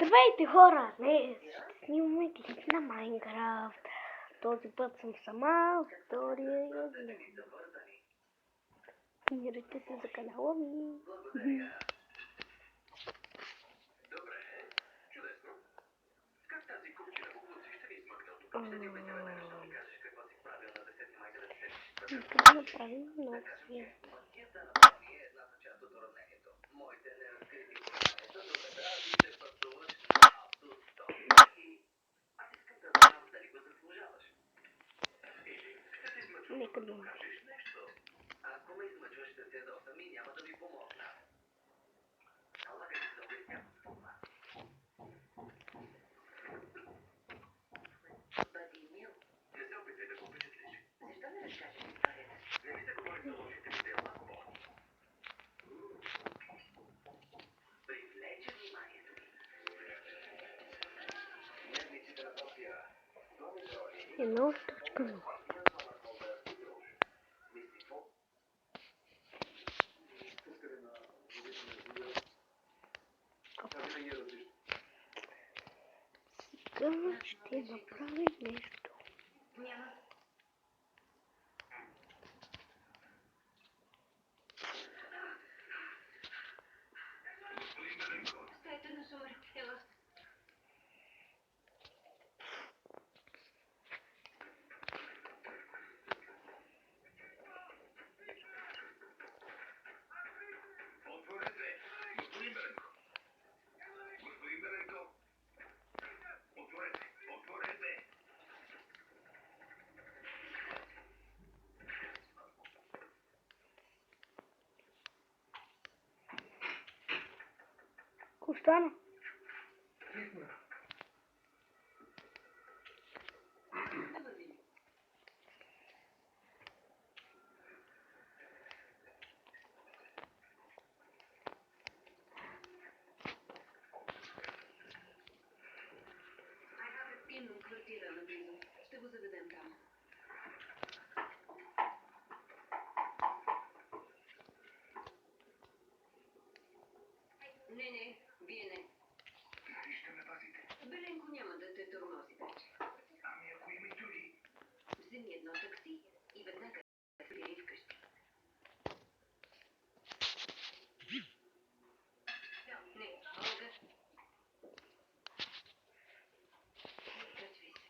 Здравейте, хора! Днес ще снимаме клип на Майнкрафт. Този път съм сама, втория язик. Абонирайте се за канала ми. Нека да направим много свет. Нека да умре. Ако ме измъчваш, ще се ядосам и няма да ви помогна. Налагай се да обяснявам това. Бъди мил. Не се опитай да го впечатлиш. Защо не разкажеш историята? Не ми се говори за лошите ми дела, ако мога. Привлече вниманието ми. Дневниците на София. Едно точка нула. Сега ще направим нещо. Стайте на Сори, ела. Отворете! Господин Беленко! Господин Беленко! Отворете! Отворете! Какво стана? Имам квартира наблизо. Ще го заведем там. Не, вие не. Нали ще ме пазите? Беленко няма да те тормози вече. Ами ако има и други? Вземи едно такси и веднага спирай вкъщи. Не, Олга. Качвай се.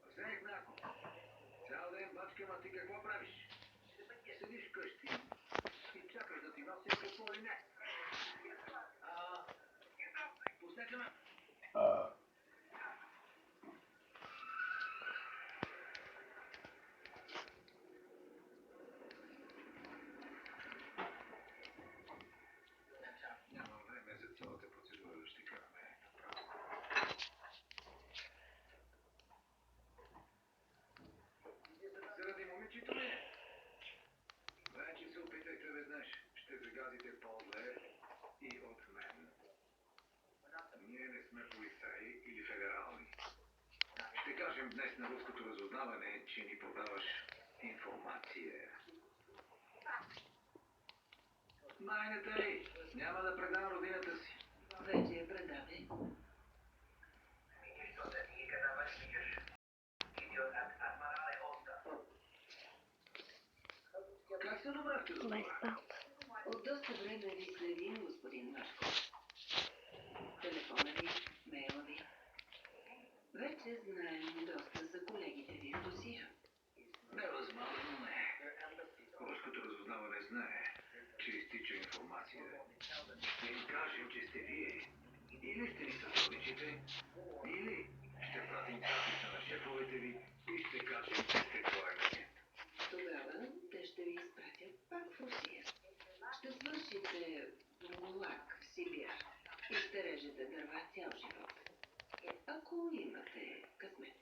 Взех Нако. Цял ден бачкам, а ти какво правиш? Седиш вкъщи и чакаш да ти нося какво ли не. Пуснете ме. Няма време за цялата процедура, ще караме направо. Заради момичето ли? Вече се опитайте веднъж. Ще загазите по-зле и от мен. Ние не сме полицаи или федерални. Ще кажем днес на руското разузнаване, че ни подаваш информация. Майната й, няма да предам родината си. Вече я предаде. Как се добрахте до Без това? палка. От доста време ви следим, господин Машков. Телефона ви, мейла ви. Вече знаем доста за колегите ви в Русия. Невъзможно не. Руското разузнаване знае, че изтича информация. Ще им кажем, че сте вие. Или ще ни сътрудничите, или ще пратим картите на шефовете ви и ще кажем, че сте коагент. Тогава те ще ви изпратят пак в Русия. Ще свършите в ГУЛАГ в Сибир и ще режете дърва цял живот. Ако имате късмет.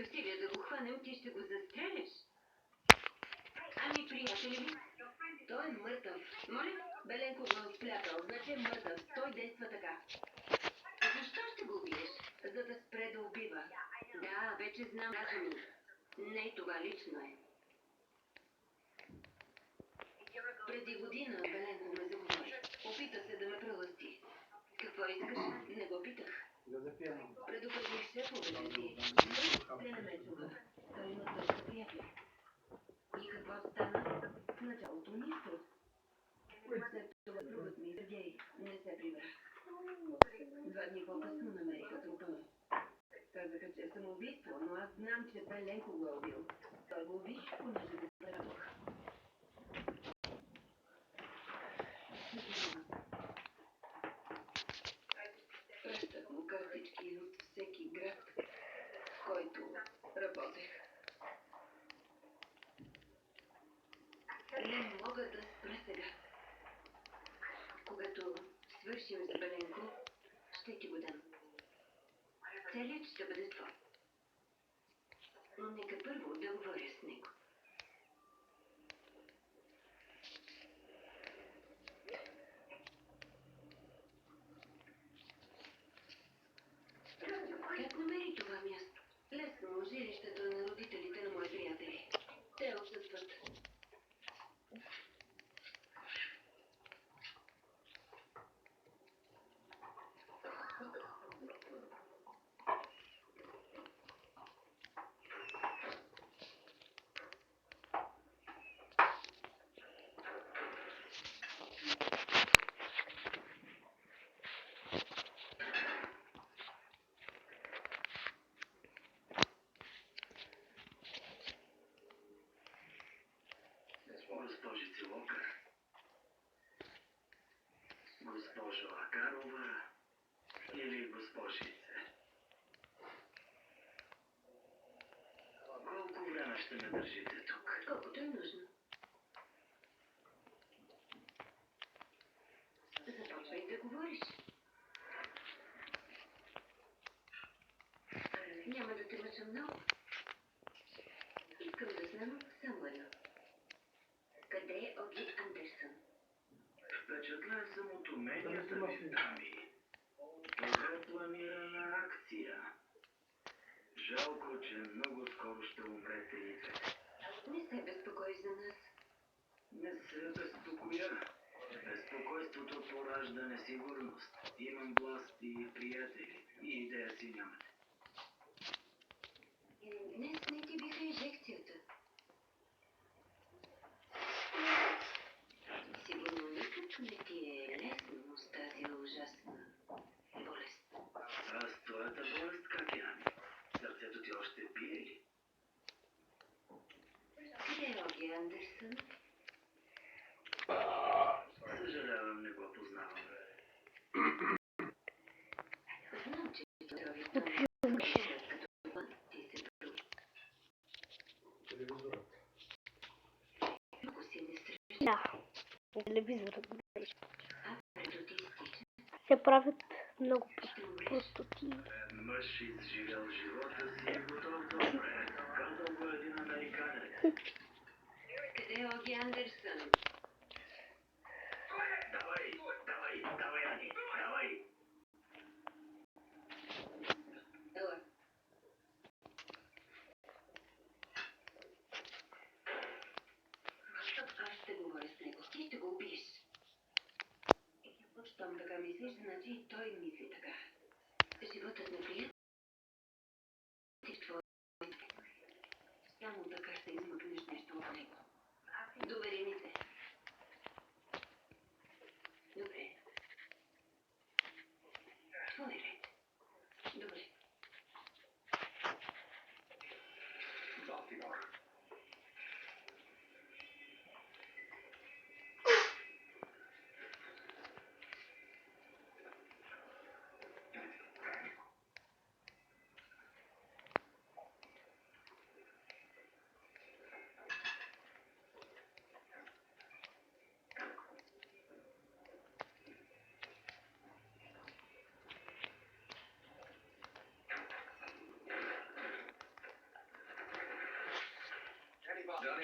усилия да го хванем, ти ще го застрелиш. Ами, приятели ми, той е мъртъв. Моля, Беленко го е сплятал, значи е мъртъв. Той действа така. Защо ще го убиеш? За да спре да убива. Да, вече знам, Разуми. Не, това лично е. Преди година Беленко ме заговори. Опита се да ме прелъсти. Какво искаш? Не го питах. Предупредих шефовете си. Те не ме чуха. Той има доста приятели. И какво стана? В началото нищо. След това другът ми, Сергей, не се прибра. 2 дни по-късно намериха трупа. Казаха, че е самоубийство, но аз знам, че Беленко го е убил. Той го уби, понеже го предадох. Пращах му картички от всеки град, в който работех. Не мога да спра сега. Когато свършим с Беленко, ще ти го дам. Целият ще бъде твой. Но нека първо да говоря с него. Как намери това място? Лесно, жилището на родителите на мои приятели. Те отсъстват. Госпожице Локър, госпожо Акарова или госпожице? Колко време ще ме държите тук? Колкото е нужно. Започвай да говориш. Няма да те мъча много. Искам да знам само едно. Къде е Оги Андерсън? Впечатлен съм от уменията ви, дами. Добре планирана акция. Жалко, че много скоро ще умрете и двете. Не се безпокой за нас. Не се безпокоя. Безпокойството поражда несигурност. Имам власт и приятели. И идея си нямате. Днес не ти биха инжекцията. Сигурно никак не ти е лесно с тази ужасна болест. А с твоята болест как е, Ами? Сърцето ти още бие ли? Къде е Оги Андерсън? Съжалявам, не го познавам. Знам, че той като ти се пруди. Много си несръчен. Да, телевизорът беше. А като ти стича, Се правят много ще умреш. простоти. Мъж изживял живота си и готов да умре. Казал го един американец. Къде е Оги Андерсън? Давай, давай, давай, Ани, давай! Ела. Аз ще говоря с него. Ти ще го убиеш. Щом така мислиш, значи и той мисли така. Животът на приятел в твоя. Само така ще измъкнеш нещо от него. Довери ми се. Добре. Твой ред. Добре. Балтимор.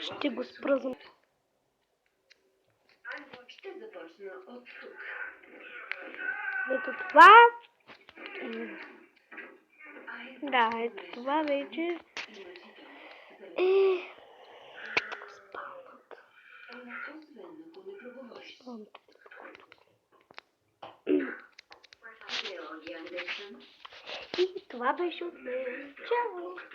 Ще го спръзвам. Ще започна от тук. Ето това. Да, Да, ето това вече е спалната. Освен ако не проговориш. Спалната. Георги Андерсън. И това беше от мен. Чао!